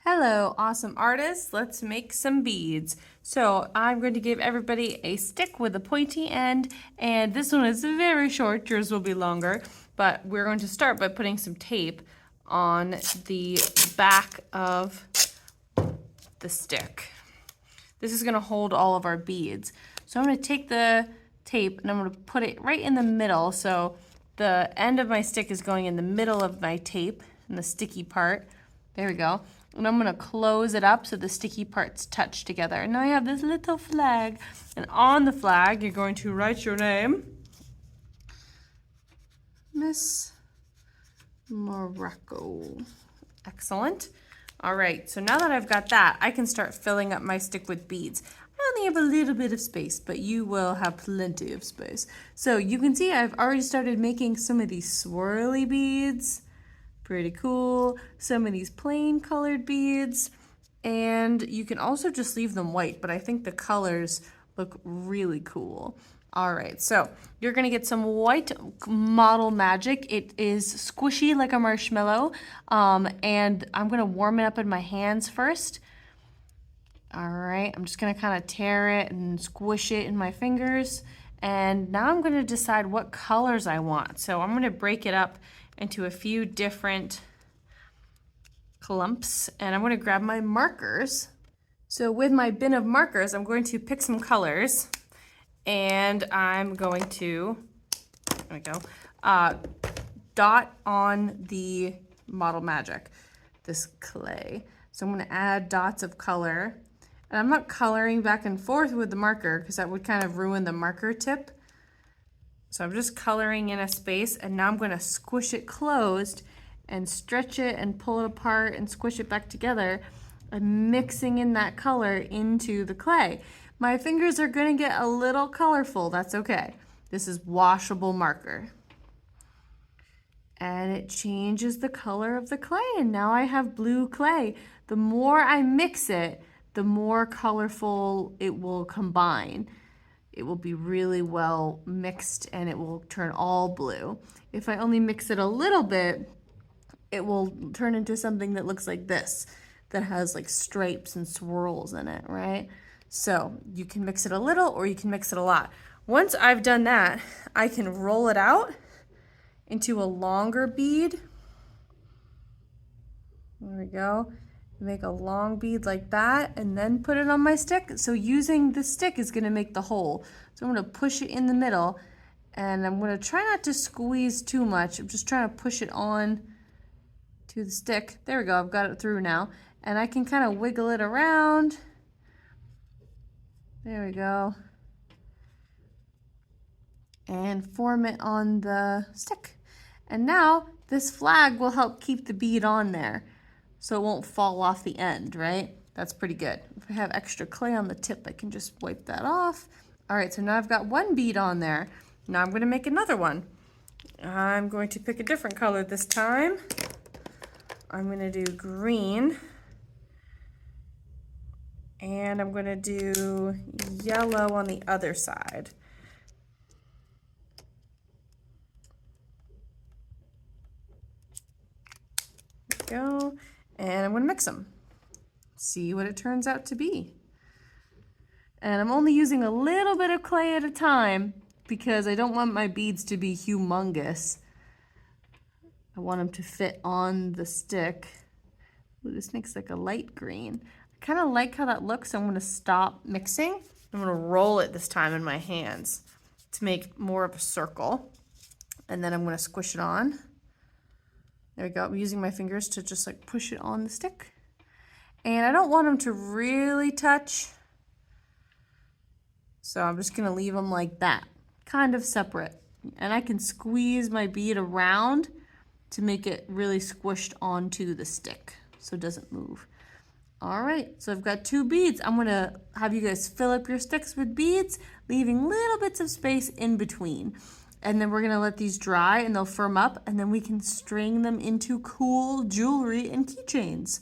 Hello, awesome artists. Let's make some beads. So I'm going to give everybody a stick with a pointy end, and this one is very short. Yours will be longer, but we're going to start by putting some tape on the back of the stick. This is going to hold all of our beads. So I'm going to take the tape and I'm going to put it right in the middle. So the end of my stick is going in the middle of my tape and the sticky part. There we go. And I'm going to close it up so the sticky parts touch together. And now I have this little flag. And on the flag, you're going to write your name. Miss Morocco. Excellent. All right, so now that I've got that, I can start filling up my stick with beads. I only have a little bit of space, but you will have plenty of space. So you can see I've already started making some of these swirly beads. Pretty cool. Some of these plain colored beads. And you can also just leave them white, but I think the colors look really cool. All right, so you're gonna get some white model magic. It is squishy like a marshmallow, and I'm gonna warm it up in my hands first. All right, I'm just gonna kind of tear it and squish it in my fingers. And now I'm gonna decide what colors I want. So I'm gonna break it up into a few different clumps, and I'm going to grab my markers. So with my bin of markers, I'm going to pick some colors, and I'm going to, there we go, dot on the Model Magic, this clay. So I'm going to add dots of color, and I'm not coloring back and forth with the marker because that would kind of ruin the marker tip. So I'm just coloring in a space, and now I'm going to squish it closed and stretch it and pull it apart and squish it back together and mixing in that color into the clay. My fingers are going to get a little colorful. That's okay. This is washable marker. And it changes the color of the clay, and now I have blue clay. The more I mix it, the more colorful it will combine. It will be really well mixed and it will turn all blue. If I only mix it a little bit, it will turn into something that looks like this, that has like stripes and swirls in it, right? So you can mix it a little or you can mix it a lot. Once I've done that, I can roll it out into a longer bead. There we go. Make a long bead like that and then put it on my stick. So using the stick is going to make the hole. So I'm going to push it in the middle, and I'm going to try not to squeeze too much. I'm just trying to push it on to the stick. There we go. I've got it through now, and I can kind of wiggle it around. There we go. And form it on the stick. And now this flag will help keep the bead on there, so it won't fall off the end, right? That's pretty good. If I have extra clay on the tip, I can just wipe that off. All right, so now I've got one bead on there. Now I'm gonna make another one. I'm going to pick a different color this time. I'm gonna do green. And I'm gonna do yellow on the other side. There we go. And I'm going to mix them, see what it turns out to be. And I'm only using a little bit of clay at a time because I don't want my beads to be humongous. I want them to fit on the stick. Ooh, this makes like a light green. I kind of like how that looks, so I'm going to stop mixing. I'm going to roll it this time in my hands to make more of a circle. And then I'm going to squish it on. There we go. I'm using my fingers to just like push it on the stick. And I don't want them to really touch. So I'm just going to leave them like that, kind of separate. And I can squeeze my bead around to make it really squished onto the stick so it doesn't move. All right, so I've got two beads. I'm going to have you guys fill up your sticks with beads, leaving little bits of space in between. And then we're gonna let these dry and they'll firm up, and then we can string them into cool jewelry and keychains.